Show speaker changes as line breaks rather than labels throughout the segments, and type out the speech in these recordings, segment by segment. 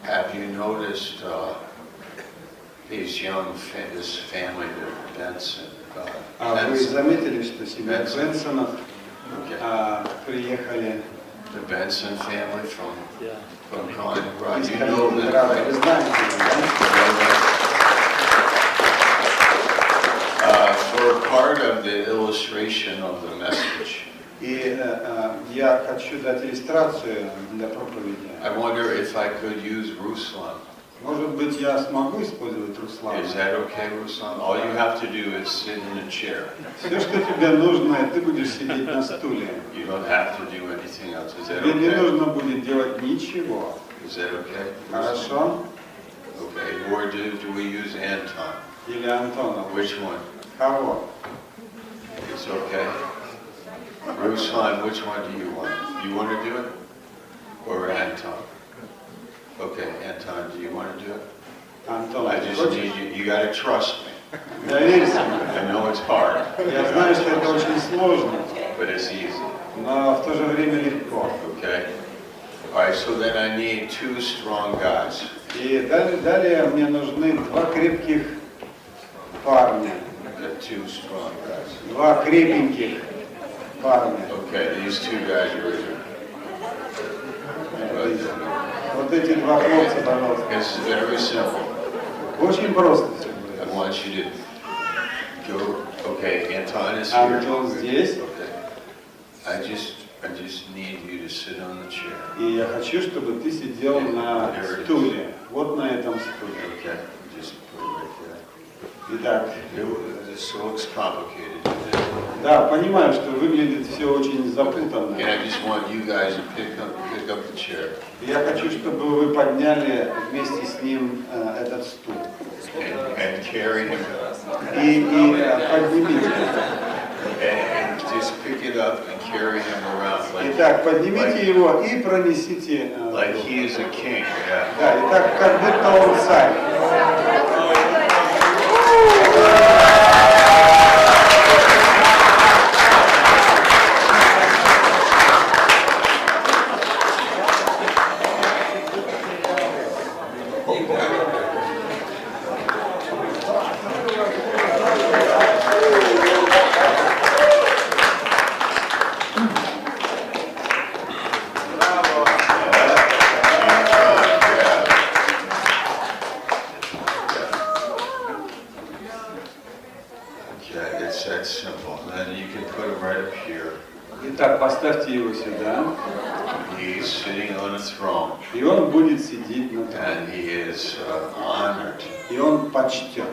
Have you noticed these young, this family, the Benson?
Вы заметили, что семья Бенсонов приехали?
The Benson family from Colorado.
Из
You know them,
Колорадо.
right?
Вы знаете,
For part of the illustration of the message,
И я хочу дать иллюстрацию для проповеди.
I wonder if I could use Ruslan.
Может быть, я смогу использовать Руслана?
Is that okay, Ruslan? All you have to do is sit in a chair.
Все, что тебе нужно, ты будешь сидеть на стуле.
You don't have to do anything else. Is that
Тебе не
okay?
нужно будет делать ничего.
Is that okay?
Хорошо?
Okay. Or do we use Anton?
Или Антона?
Which one?
Кого?
It's okay. Ruslan, which one do you want? You want to do it? Or Anton? Okay, Anton, do you want to do it?
Антон,
I just need you, you got to trust me.
доверься.
I know it's hard,
Я знаю, что это очень сложно,
but it's easy.
но в то же время легко.
Okay? Alright, so then I need two strong guys.
И далее мне нужны два крепких парня.
Two strong guys.
Два крепеньких парня.
Okay, these two guys are here.
Вот эти два хлопца, пожалуйста.
It's very simple.
Очень просто.
I want you to go. Okay, Anton is here.
Антон здесь.
Okay. I just need you to sit on the chair.
И я хочу, чтобы ты сидел на стуле. Вот на этом стуле.
Okay, just put it right there.
Итак.
This looks complicated.
Да, понимаю, что выглядит все очень запутанно.
And I just want you guys to pick up the chair.
Я хочу, чтобы вы подняли вместе с ним этот стул.
And carry him.
И поднимите.
And just pick it up and carry him around.
Итак, поднимите его и пронесите.
Like he is a king. Yeah.
Да, итак, как будто он царь. Итак, поставьте его сюда.
He's sitting on a throne.
И он будет сидеть на троне.
And he is honored.
И он почтен.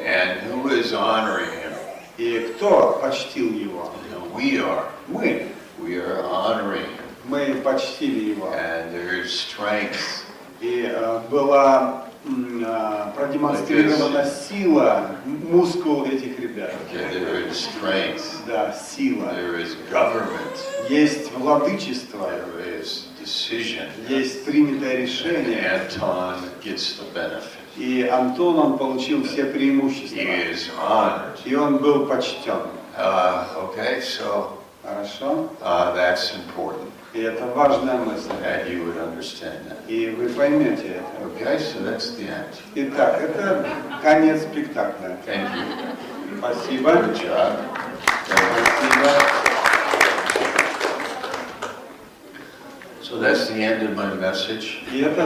And who is honoring him?
И кто почтил его?
We are.
Мы.
We are honoring him.
Мы почтили его.
And there is strength.
И была продемонстрирована сила, мускул этих ребят.
Okay, there is strength.
Да, сила.
There is government.
Есть владычество.
There is decision.
Есть принятое решение.
And Anton gets the benefit.
И Антон, он получил все преимущества.
He is honored.
И он был почтен.
Okay, so
Хорошо?
that's important.
И это важная мысль.
And you would understand that.
И вы поймете это.
Okay, so that's the end.
Итак, это конец спектакля.
Thank you.
Спасибо.
Good job.
Спасибо.
So that's the end of my message.
И это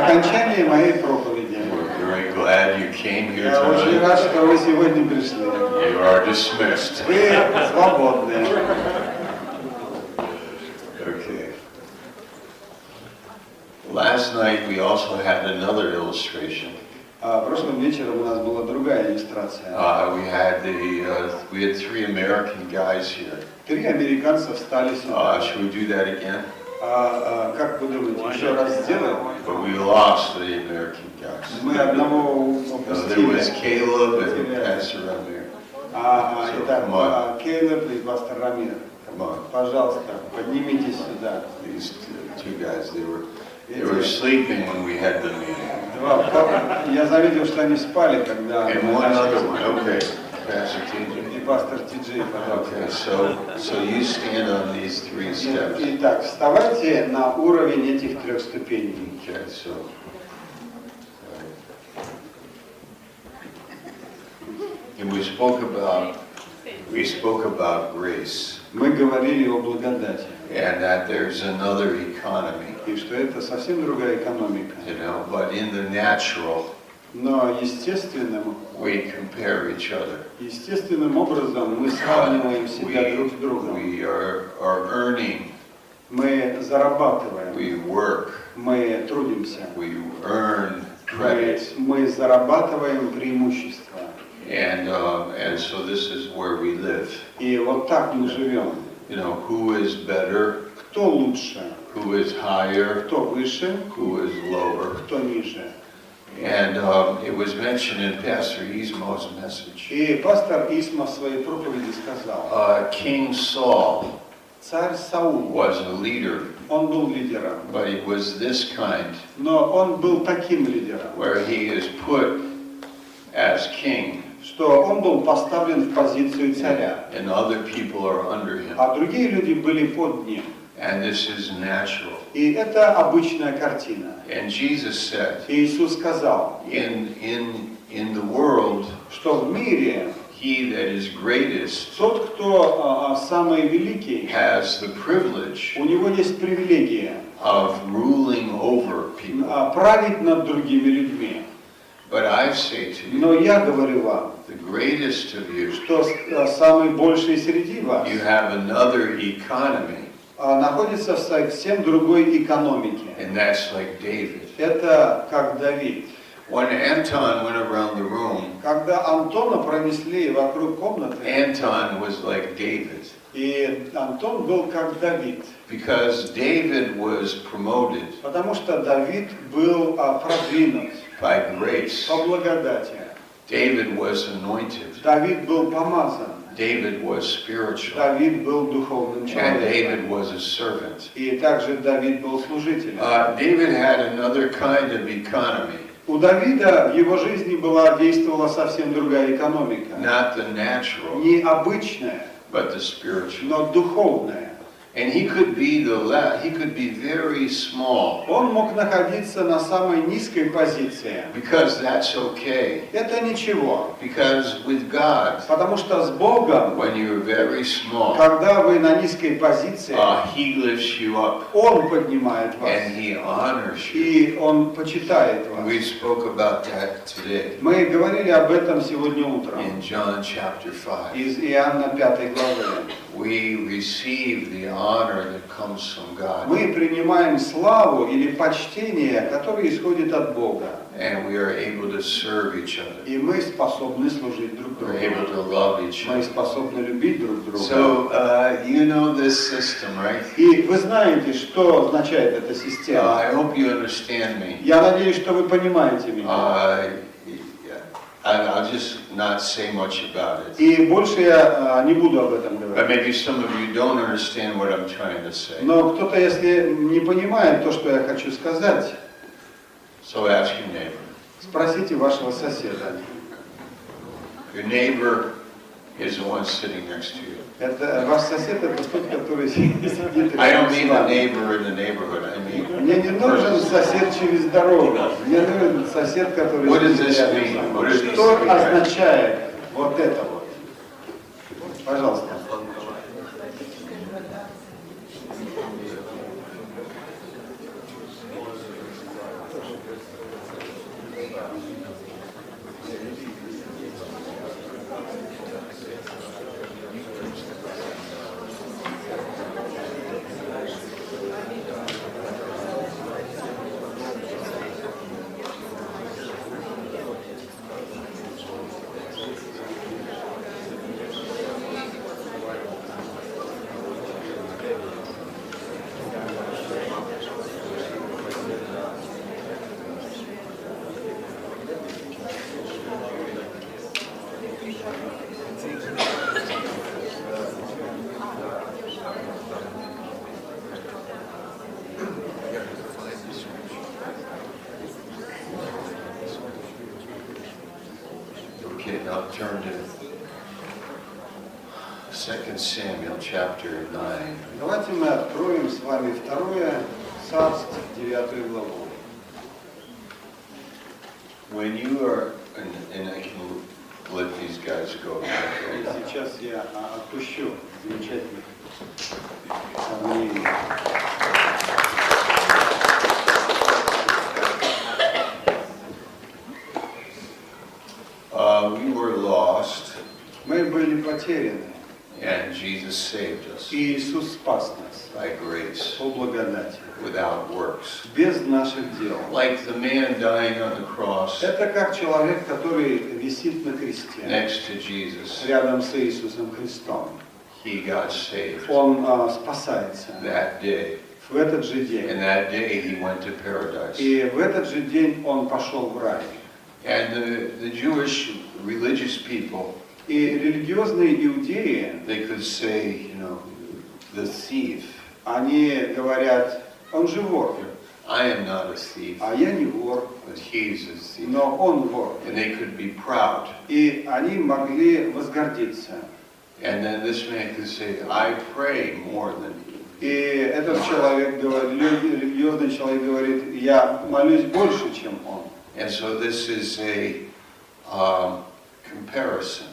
окончание моей проповеди.
We're very glad you came here
Я очень
tonight.
рад, что вы сегодня пришли.
You are dismissed.
Вы свободны.
Okay. Last night we also had another illustration.
Прошлым вечером у нас была другая иллюстрация.
We had three American guys here.
3 американца встали сюда.
Should we do that again?
Как вы думаете, еще раз сделаем?
But we lost the American guys.
Мы одного
There was
упустили.
Caleb and Pastor Amir.
Итак, Кейлеб и пастор Рамир.
Come on.
Пожалуйста, поднимитесь сюда.
These two guys, they were sleeping when we had the meeting.
Я заметил, что они спали, когда
And
мы
one other
начали.
one, okay, Pastor TJ.
И пастор Ти-Джей, пожалуйста.
Okay, so you stand on these 3 steps.
Итак, вставайте на уровень этих 3 ступеней.
Okay, so we spoke about grace.
Мы говорили о благодати.
And that there's another economy.
И что это совсем другая экономика.
You know, but in the natural,
Но естественным образом мы сравниваем себя друг с другом.
We are earning.
Мы зарабатываем.
We work.
Мы трудимся.
We earn credit.
Мы зарабатываем преимущества.
And so this is where we live.
И вот так мы живем.
You know, who is better?
Кто лучше?
Who is higher?
Кто выше?
Who is lower?
Кто ниже?
And it was mentioned in Pastor Ismo's message.
И пастор Исмо в своей проповеди сказал,
King Saul
царь Саул
was a leader,
он был лидером,
but he was this kind,
но он был таким лидером,
where he is put as king,
что он был поставлен в позицию царя,
and other people are under him.
а другие люди были под ним.
And this is natural.
И это обычная картина.
And Jesus said,
Иисус сказал,
in the world,
что в мире
he that is greatest
тот, кто самый великий,
has the privilege
у него есть привилегия
of ruling over people.
Править над другими людьми.
But I say to you,
Но я говорю вам,
the greatest of you,
что самый больший среди вас
you have another economy,
находится в совсем другой экономике.
and that's like David.
Это как Давид.
When Anton went around the room,
Когда Антона пронесли вокруг комнаты,
Anton was like David.
и Антон был как Давид.
Because David was promoted
Потому что Давид был продвинут
by grace.
по благодати.
David was anointed.
Давид был помазан.
David was spiritual.
Давид был духовным
And David
человеком.
was a servant.
И также Давид был служителем.
David had another kind of economy.
У Давида в его жизни действовала совсем другая экономика.
Not the natural,
Не обычная,
but the spiritual.
но духовная.
And he could be very small.
Он мог находиться на самой низкой позиции.
Because that's okay.
Это ничего.
Because with God,
Потому что с Богом,
when you're very small,
когда вы на низкой позиции,
he lifts you up
Он поднимает вас.
and he honors you.
И Он почитает вас.
We spoke about that today
Мы говорили об этом сегодня утром.
in John chapter 5.
Из Иоанна 5 главы.
We receive the honor that comes from God.
Мы принимаем славу или почтение, которое исходит от Бога.
And we are able to serve each other.
И мы способны служить друг
We're
другу.
able to love each
Мы
other.
способны любить друг друга.
So, you know this system, right?
И вы знаете, что означает эта система.
I hope you understand me.
Я надеюсь, что вы понимаете меня.
I'll just not say much about it.
И больше я не буду об этом
But
говорить.
maybe some of you don't understand what I'm trying to say.
Но кто-то, если не понимает то, что я хочу сказать,
So ask your neighbor.
спросите вашего соседа.
Your neighbor is the one sitting next to you.
Это ваш сосед, это тот, который сидит
I don't
рядом с
mean the
вами.
neighbor in the neighborhood. I mean,
Мне не нужен сосед через дорогу. Мне нужен сосед, который
What does
сидит
this
рядом
mean?
со
What
мной.
does this
Что
mean?
означает вот это вот? Пожалуйста.
okay, now turn to 2 Samuel chapter 9.
Давайте мы откроем с вами 2 Царств, 9 главу.
When you are, and I can let these guys go.
И сейчас я отпущу замечательных сомнений.
We were lost,
Мы были потеряны,
and Jesus saved us
и Иисус спас нас
by grace,
по благодати,
without works.
без наших дел.
Like the man dying on the cross
Это как человек, который висит на кресте
next to Jesus,
рядом с Иисусом Христом.
he got saved
Он спасается
that day.
в этот же день.
And that day he went to paradise.
И в этот же день он пошел в рай.
And the Jewish religious people,
И религиозные иудеи,
they could say, the thief.
они говорят, он же вор,
I am not a thief,
а я не вор,
but he's a thief.
но он вор.
And they could be proud.
И они могли возгордиться.
And then this man could say, I pray more than you.
И этот человек, религиозный человек говорит, я молюсь больше, чем он.
And so this is a comparison.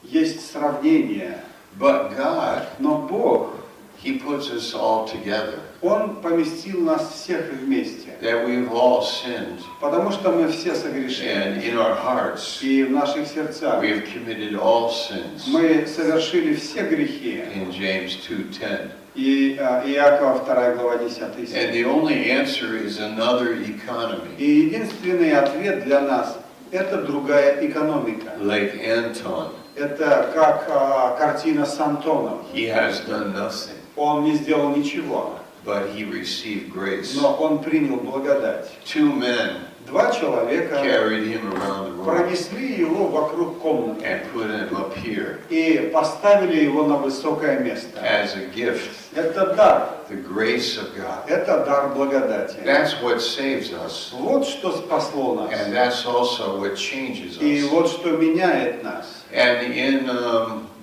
Есть сравнение.
But God,
Но Бог,
he puts us all together.
Он поместил нас всех вместе.
That we've all sinned.
Потому что мы все
And
согрешили.
in our hearts,
И в наших сердцах
we have committed all sins.
мы совершили все грехи.
In James 2:10.
И Иакова 2 глава 10
And
стих.
the only answer is another economy.
И единственный ответ для нас – это другая экономика.
Like Anton,
Это как картина с Антоном.
he has done nothing,
Он не сделал ничего,
but he received grace.
но он принял благодать.
2 men
Два человека
carried him around the room
пронесли его вокруг комнаты
and put him up here
и поставили его на высокое место.
as a gift,
Это дар,
the grace of God.
это дар благодати.
That's what saves us,
Вот что спасло нас.
and that's also what changes
И
us.
вот что меняет нас.
And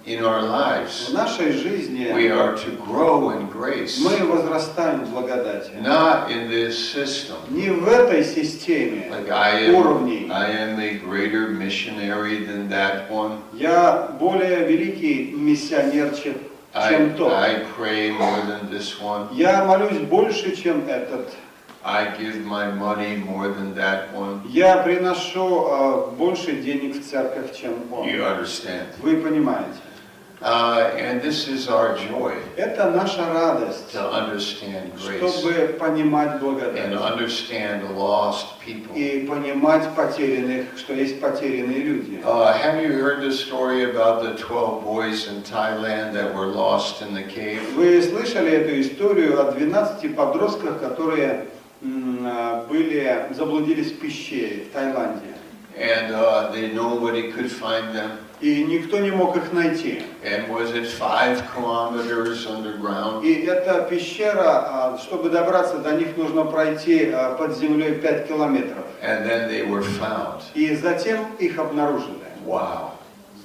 in our lives,
В нашей жизни
we are to grow in grace,
мы возрастаем в благодати.
not in this system.
Не в этой системе
Like I
уровней.
am a greater missionary than that one.
Я более великий миссионер, чем тот.
I pray more than this one.
Я молюсь больше, чем этот.
I give my money more than that one.
Я приношу больше денег в церковь, чем он.
You understand?
Вы понимаете?
And this is our joy
Это наша радость,
to understand grace
чтобы понимать
and
благодать.
understand lost people.
И понимать потерянных, что есть потерянные люди.
Have you heard the story about the 12 boys in Thailand that were lost in the cave?
Вы слышали эту историю о 12 подростках, которые заблудились в пещере в Таиланде.
And nobody could find them.
И никто не мог их найти.
And was it 5 kilometers underground?
И эта пещера, чтобы добраться до них, нужно пройти под землей 5 километров.
And then they were found.
И затем их обнаружили.
Wow.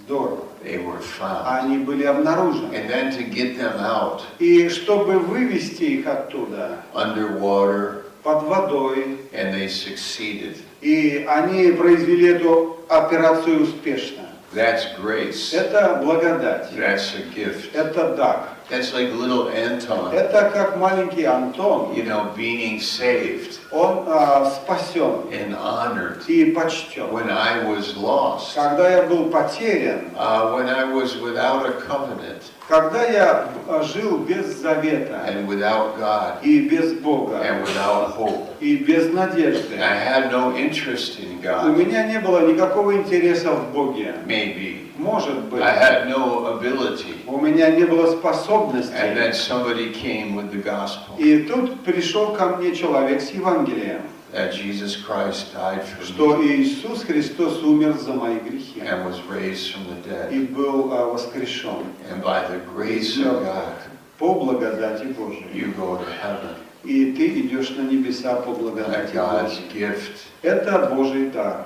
Здорово.
They were found.
Они были обнаружены.
And then to get them out
И чтобы вывести их оттуда,
underwater,
под водой,
and they succeeded.
и они произвели эту операцию успешно.
That's grace.
Это благодать.
That's a gift.
Это дар.
That's like little Anton,
Это как маленький Антон.
being saved
Он спасен
and honored.
и почтен.
When I was lost,
Когда я был потерян,
when I was without a covenant
когда я жил без завета
and without God
и без Бога
and without hope,
и без надежды,
I had no interest in
у
God.
меня не было никакого интереса в Боге.
Maybe
Может быть,
I had no ability.
у меня не было
And
способностей.
then somebody came with the gospel
И тут пришел ко мне человек с Евангелием,
that Jesus Christ died for
что
me
Иисус Христос умер за мои грехи
and was raised from the
и
dead.
был воскрешен.
And by the grace of God,
По благодати Божией.
you go to heaven.
И ты идешь на небеса по
That's
благодати
God's
Божией.
gift.
Это Божий дар.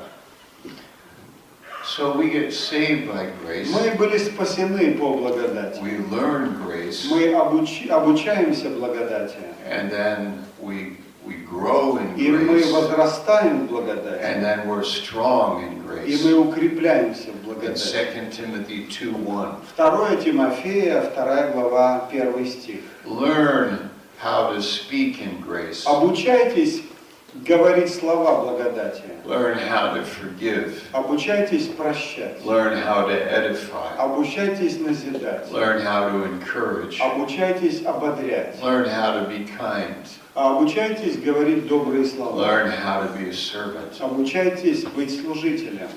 So we get saved by grace.
Мы были спасены по благодати.
We learn grace.
Мы обучаемся благодати.
And then we we grow in
и мы
grace,
возрастаем в благодати,
and then we're strong in
и
grace.
мы укрепляемся в
In
благодати.
2 Timothy 2:1,
2 Тимофея, 2 глава, 1 стих.
learn how to speak in grace.
Обучайтесь говорить слова благодати.
Learn how to forgive.
Обучайтесь прощать.
Learn how to edify.
Обучайтесь назидать.
Learn how to encourage.
Обучайтесь ободрять.
Learn how to be kind.
Обучайтесь говорить добрые слова.
Learn how to be a servant.
Обучайтесь быть служителем.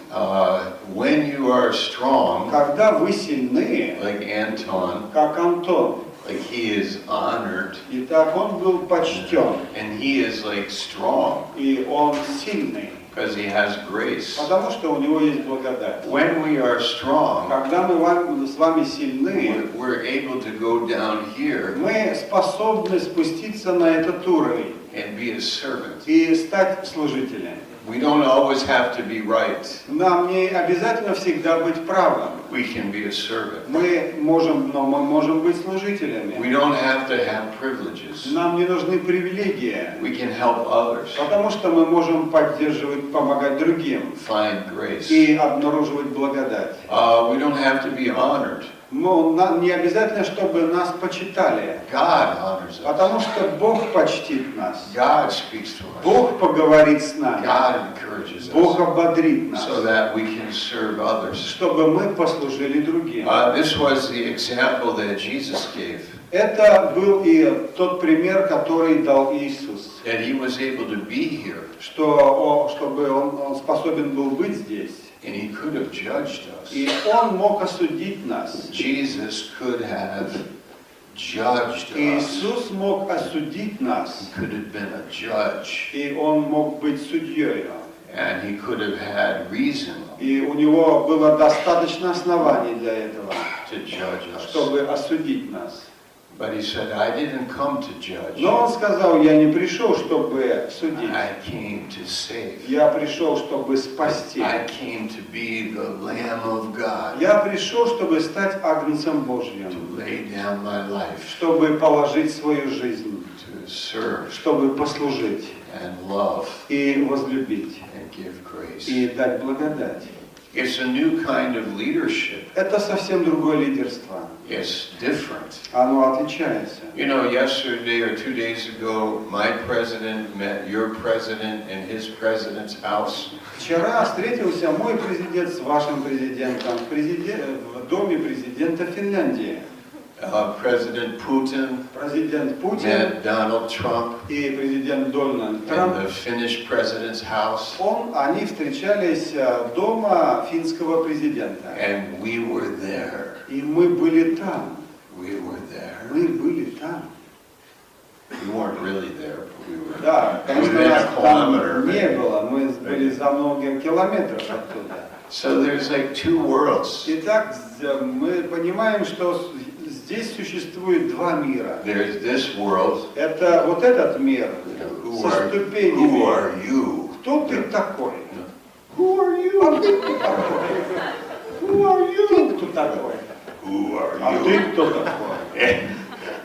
When you are strong,
Когда вы сильны,
like Anton,
как Антон,
like he is honored,
и так он был почтен,
and he is like strong
и он сильный,
because he has grace.
потому что у него есть благодать.
When we are strong,
Когда мы с вами сильны,
we're able to go down here
мы способны спуститься на этот уровень
and be a servant.
и стать служителем.
We don't always have to be right.
Нам не обязательно всегда быть правым.
We can be a servant.
Но мы можем быть служителями.
We don't have to have privileges.
Нам не нужны привилегии,
We can help others
потому что мы можем поддерживать, помогать другим
find grace.
и обнаруживать благодать.
We don't have to be honored.
Нам не обязательно, чтобы нас почитали,
God honors us.
потому что Бог почтит нас.
God speaks to us.
Бог поговорит с нами.
God encourages
Бог
us
ободрит нас,
so that we can serve others.
чтобы мы послужили другим.
This was the example that Jesus gave.
Это был и тот пример, который дал Иисус,
That he was able to be here
чтобы он способен был быть здесь.
and he could have judged us.
И он мог осудить нас.
Jesus could have judged us.
Иисус мог осудить нас.
He could have been a judge.
И он мог быть судьей.
And he could have had reason
И у него было достаточно оснований для этого,
to judge us.
чтобы осудить нас.
But he said, I didn't come to judge.
Но он сказал, я не пришел, чтобы судить.
I came to save.
Я пришел, чтобы спасти.
I came to be the Lamb of God.
Я пришел, чтобы стать агнцем Божьим,
To lay down my life.
чтобы положить свою жизнь,
To serve
чтобы послужить
and love
и возлюбить,
and give grace.
и дать благодать.
It's a new kind of leadership.
Это совсем другое лидерство.
It's different.
Оно отличается.
You know, yesterday or 2 days ago, my president met your president in his president's house.
Вчера встретился мой президент с вашим президентом в доме президента Финляндии.
President Putin
Президент Путин
met Donald Trump
и президент Дональд
in
Трамп.
the Finnish president's house.
Они встречались дома финского президента.
And we were there.
И мы были там.
We were there.
Мы были там.
We weren't really there, but we were.
Да, конечно,
Within a
нас
kilometer,
там не
maybe.
было. Мы были за много километров оттуда.
So there's like two worlds.
Итак, мы понимаем, что здесь существует два мира.
There's this world.
Это вот этот мир со
Who
ступенями.
are you?
Кто ты такой?
Who are you?
А ты кто такой?
Who are you?
Ты кто такой?
Who are
А
you?
ты кто такой?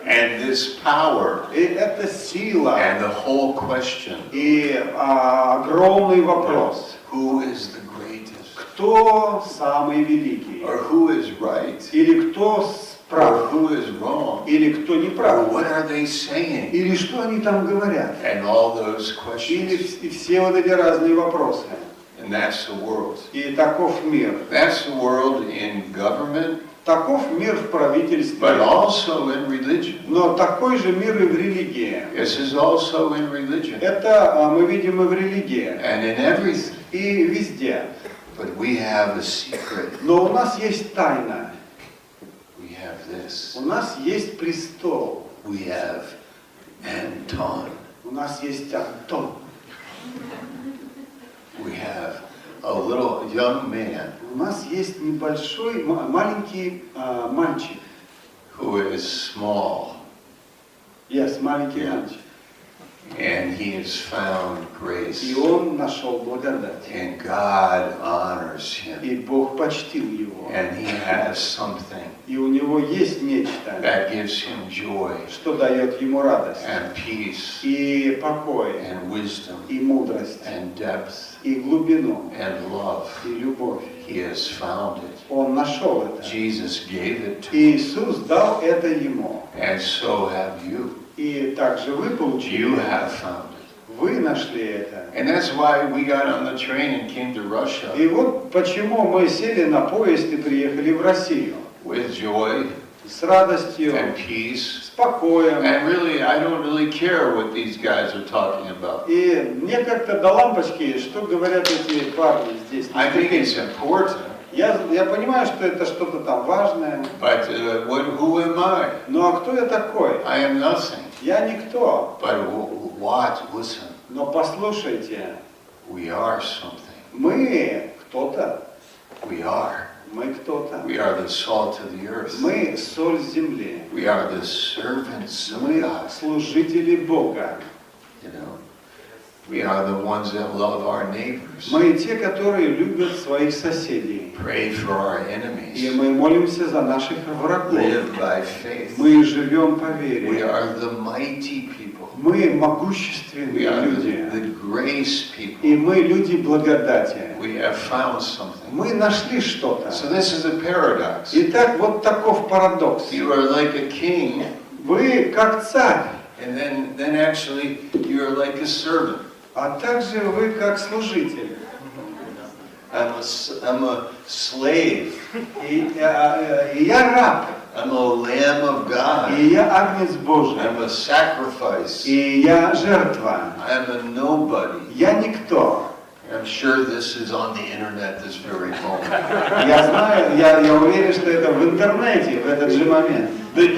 And this power
И это сила.
and the whole question,
И огромный вопрос.
who is the greatest?
Кто самый великий?
Or who is right?
Или кто
Or
прав?
who is wrong?
Или кто не
Or
прав?
what are they saying?
Или что они там говорят?
And all those
Или
questions.
и все вот эти разные вопросы.
And that's the world.
И таков мир.
That's the world in government,
Таков мир в правительстве.
but also in religion.
Но такой же мир и в религии.
This is also in religion.
Это мы видим и в религии.
And in everything.
И везде.
But we have a secret.
Но у нас есть тайна.
We have this.
У нас есть престол.
We have Anton.
У нас есть Антон.
We have a little young man
У нас есть небольшой, маленький мальчик.
who is small.
Yes, маленький мальчик.
And he has found grace.
И он нашел благодать.
And God honors him.
И Бог почтил его.
And he has something
И у него есть нечто,
that gives him joy
что дает ему радость,
and peace
и покой,
and wisdom
и мудрость,
and depth
и глубину,
and love.
и любовь.
He has found it.
Он нашел это.
Jesus gave it to him.
Иисус дал это ему.
And so have you.
И также вы получили
You
это.
have found it.
Вы нашли это.
And that's why we got on the train and came to Russia
И вот почему мы сели на поезд и приехали в Россию.
with joy
С радостью,
and peace.
с покоем.
And really, I don't really care what these guys are talking about.
И мне как-то до лампочки, что говорят эти парни здесь.
I think it's important,
Я понимаю, что это что-то там важное.
but who am I?
Ну а кто я такой?
I am nothing.
Я никто.
But what? Listen,
Но послушайте,
we are something.
мы кто-то.
We are.
Мы кто-то.
We are the salt of the earth.
Мы соль земли.
We are the servants of
Мы
God.
служители Бога.
You know, we are the ones that love our neighbors.
Мы те, которые любят своих соседей.
Pray for our
И
enemies.
мы молимся за наших врагов.
Live by faith.
Мы живем по
We
вере.
are the mighty people.
Мы
We
могущественные
are
люди.
the grace
И
people.
мы люди благодати.
We have found something.
Мы нашли что-то.
So this is a paradox.
Итак, вот таков парадокс.
You are like a king,
Вы как царь,
and then actually you are like a servant.
а также вы как служитель.
I'm a slave.
И я раб,
I'm a lamb of God.
и я агнец Божий,
I'm a sacrifice.
и я жертва.
I'm a nobody.
Я никто.
I'm sure this is on the internet this very moment.
Я знаю, я уверен, что это в интернете в этот же момент.
But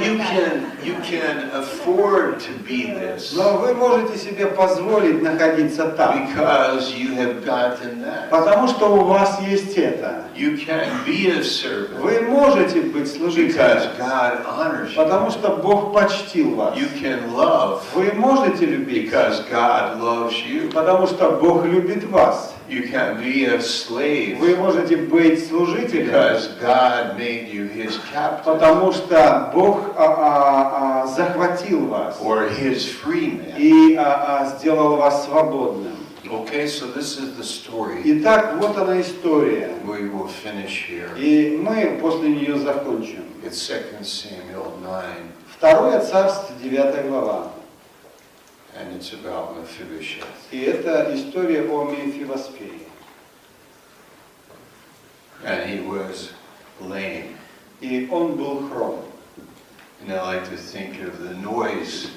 you can afford to be this
Но вы можете себе позволить находиться там,
because you have gotten that.
потому что у вас есть это.
You can be a servant
Вы можете быть
because
служителем,
God honors you.
потому что Бог почтил вас.
You can love
Вы можете любить,
because God loves you.
потому что Бог любит вас.
You can be a slave
Вы можете быть служителем,
because God made you His captive
потому что Бог захватил вас
or His free man.
и сделал вас свободным.
Okay, so this is the story.
Итак, вот она история.
We will finish here.
И мы после нее закончим.
It's 2 Samuel 9,
Второе царство, 9 глава.
and it's about Mephibosheth.
И это история о Мефивоспее.
And he was lame.
И он был хром.
And I like to think of the noise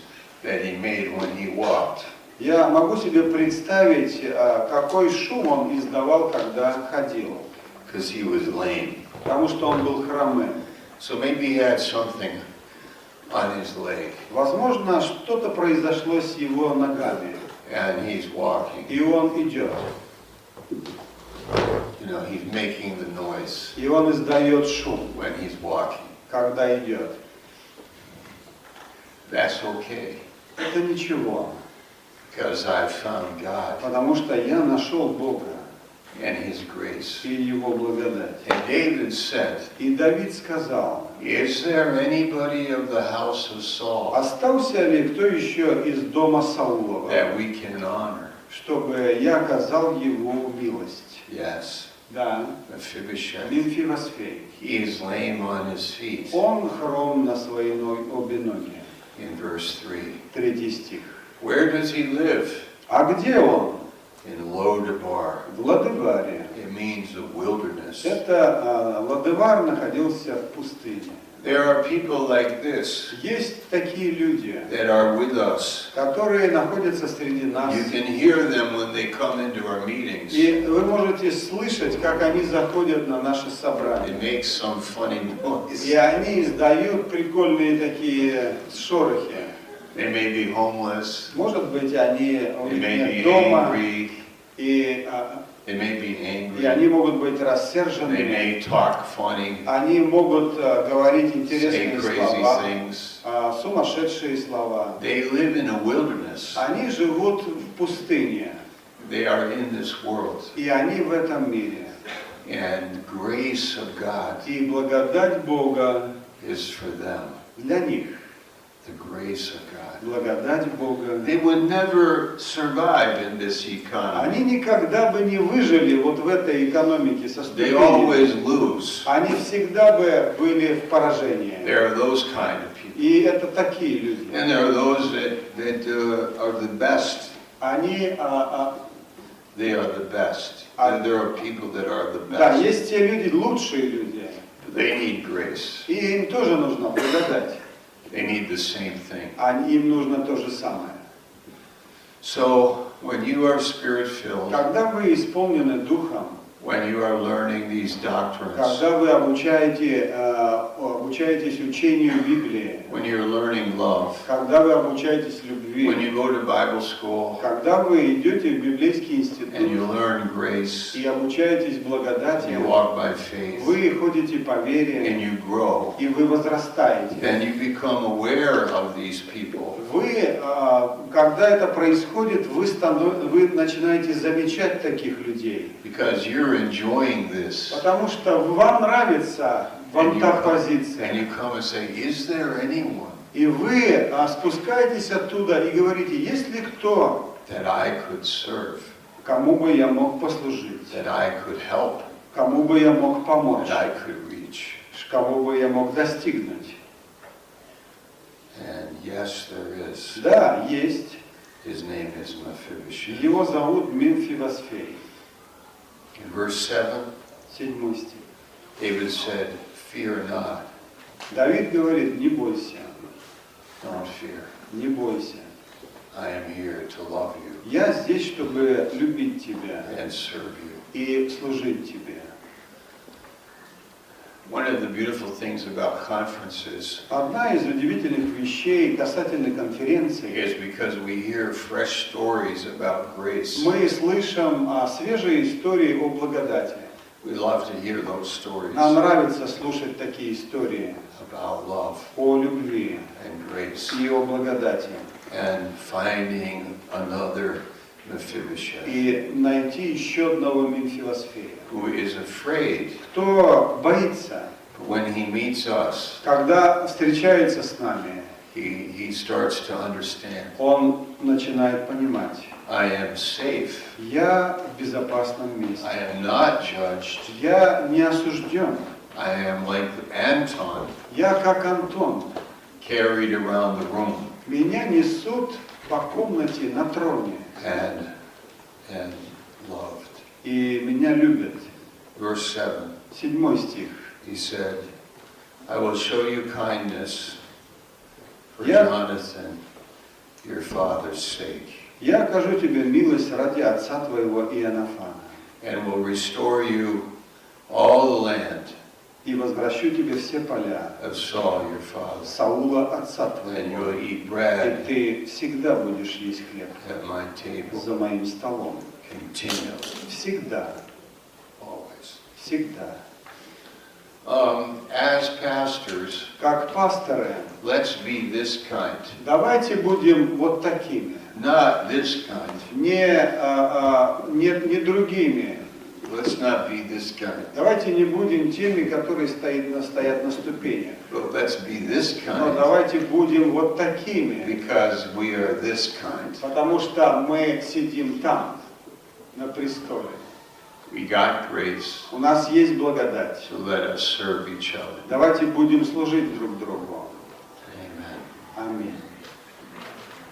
that he made when he walked.
Я могу себе представить, какой шум он издавал, когда ходил.
Because he was lame.
Потому что он был хромым.
So maybe he had something on his leg.
Возможно, что-то произошло с его ногами.
And he's walking.
И он идет.
You know, he's making the noise
И он издает шум,
when he's walking.
когда идет.
That's okay.
Это ничего.
Because I found God
Потому что я нашел Бога
and His grace.
и Его благодать.
And David said,
И Давид сказал,
is there anybody of the house of Saul
остался ли кто еще из дома Саулова,
that we can honor?
чтобы я оказал ему милость?
Yes,
Да,
Mephibosheth.
Мемфивоспей.
He is lame on his feet.
Он хром на свои обе ноги.
In verse 3.
3 стих.
Where does he live?
А где он?
In Lodabar.
В Лодеваре.
It means the wilderness.
Это Лодевар находился в пустыне.
There are people like this
Есть такие люди,
that are with us.
которые находятся среди нас.
You can hear them when they come into our meetings.
И вы можете слышать, как они заходят на наши
They
собрания.
make some funny noise.
И они издают прикольные такие шорохи.
They may be homeless.
Может быть, они у
They
них
may
нет
be
дома,
angry.
и
they may be
и
angry,
они могут быть
they
рассерженными,
may talk funny,
они могут говорить
say
интересные
crazy
слова,
things.
сумасшедшие слова.
They live in a wilderness.
Они живут в пустыне,
They are in this world.
и они в этом мире.
And grace of God
И благодать Бога
is for them.
для них.
The grace of God.
Благодать Бога.
They would never survive in this economy.
Они никогда бы не выжили вот в этой экономике со
They
ступенью.
always lose.
Они всегда бы были в поражении.
There are those kind of people.
И это такие люди.
And there are those that are the best.
Они,
They are the best.
А-
And there are people that are the
да,
best.
есть те люди, лучшие люди.
They need grace.
И им тоже нужна благодать.
They need the same thing.
Им нужно то же самое.
So when you are spirit-filled,
Когда вы исполнены Духом,
when you are learning these doctrines,
когда вы обучаетесь учению Библии,
when you're learning love,
когда вы обучаетесь
when
любви,
you go to Bible school
когда вы идете в библейский
and you
институт
learn grace,
и обучаетесь
you
благодати,
walk by faith,
вы ходите по
and
вере,
you grow,
и вы возрастаете.
then you become aware of these people.
Вы, когда это происходит, вы начинаете замечать таких людей.
Because you're enjoying this.
Потому что вам нравится вам та
And
позиция.
you come and say, is there anyone
И вы спускаетесь оттуда и говорите, есть ли кто,
that I could serve,
кому бы я мог послужить,
that I could help,
кому бы я мог помочь,
that I could reach?
кого бы я мог достигнуть?
And yes, there is.
Да, есть.
His name is Mephibosheth.
Его зовут Мемфивосфей.
In verse 7,
7 стих.
David said, fear not,
Давид говорит, не бойся,
don't fear.
не бойся.
I am here to love you
Я здесь, чтобы любить тебя
and serve you.
и служить тебе.
One of the beautiful things about conferences
Одна из удивительных вещей касательно конференции,
is because we hear fresh stories about grace.
мы слышим свежие истории о благодати.
We love to hear those stories
Нам нравится слушать такие истории
about love
о любви
and grace
и о благодати.
and finding another Mephibosheth
И найти еще одного Мемфивосфея.
who is afraid
Кто боится,
when he meets us,
когда встречается с нами,
he starts to understand.
он начинает понимать,
I am safe.
я в безопасном месте.
I am not judged.
Я не осужден.
I am like Anton,
Я как Антон.
carried around the room
Меня несут по комнате на троне.
and loved.
И меня любят.
Verse 7,
7 стих.
he said, I will show you kindness for
Yeah.
Jonathan, your father's sake,
Я окажу тебе милость ради отца твоего Иоаннафана.
and will restore you all the land
И возвращу тебе все поля
of Saul your father,
Саула отца
and you
твоего.
will eat
И
bread
ты всегда будешь есть хлеб
at my table
за моим столом.
continually,
Всегда.
always.
Всегда.
As pastors,
Как пасторы,
let's be this kind,
давайте будем вот такими.
not this kind.
Не другими.
Let's not be this kind,
Давайте не будем теми, которые стоят на ступенях.
but let's be this
Но
kind
давайте будем вот такими.
because we are this kind.
Потому что мы сидим там, на престоле.
We got grace,
У нас есть благодать.
so let us serve each other.
Давайте будем служить друг другу.
Amen.
Аминь.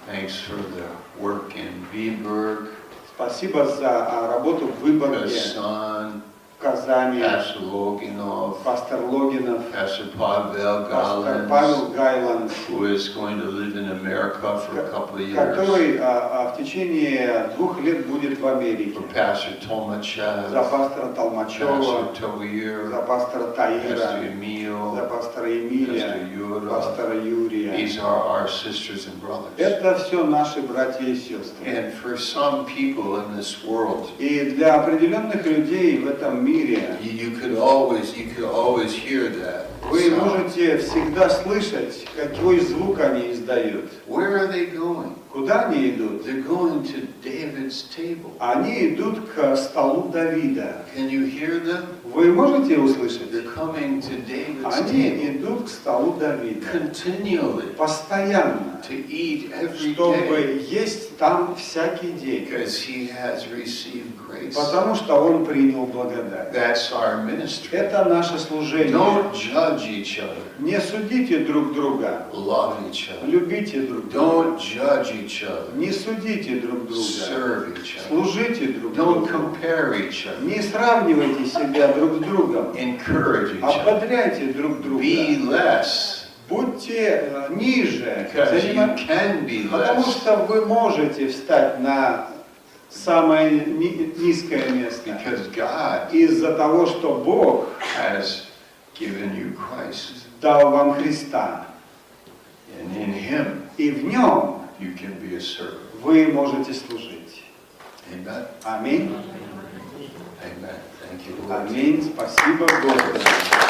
Thanks for the work in Viborg,
Спасибо за работу в Выборге,
Kasan,
Казани,
Pastor Loginov,
пастор Логинов,
Pastor Pavel
пастор Павел
Galans,
Гайланд,
who is going to live in America for a couple of years.
который в течение 2 лет будет в Америке.
For Pastor Tomachev,
За пастора Толмачева,
Pastor Toir,
за пастора Таира,
Pastor Emil,
за пастора Эмилия,
Pastor Yura.
пастора Юрия.
These are our sisters and brothers.
Это все наши братья и сестры.
And for some people in this world,
И для определенных людей в этом мире
you could always hear that.
вы
sound.
можете всегда слышать, какой звук они издают.
Where are they going?
Куда они идут?
They're going to David's table.
Они идут к столу Давида.
Can you hear them?
Вы можете услышать?
They're coming to David's
Они
table
идут к столу Давида.
continually
Постоянно.
to eat every day
Чтобы есть там всякий день.
because he has received grace.
Потому что он принял благодать.
That's our ministry.
Это наше служение.
Don't judge each other.
Не судите друг друга.
Love each other.
Любите друг друга.
Don't judge each other.
Не судите друг друга.
Serve each other.
Служите друг
Don't
другу.
compare each other.
Не сравнивайте себя друг с другом.
Encourage each other.
Ободряйте друг друга.
Be less
Будьте ниже.
because you can be
Потому
less
что вы можете встать на самое низкое место.
because God
Из-за того, что Бог
has given you Christ.
дал вам Христа.
And in Him
И в Нем
you can be a servant.
вы можете служить.
Amen.
Аминь.
Amen. Thank you, Lord.
Аминь. Спасибо Господу.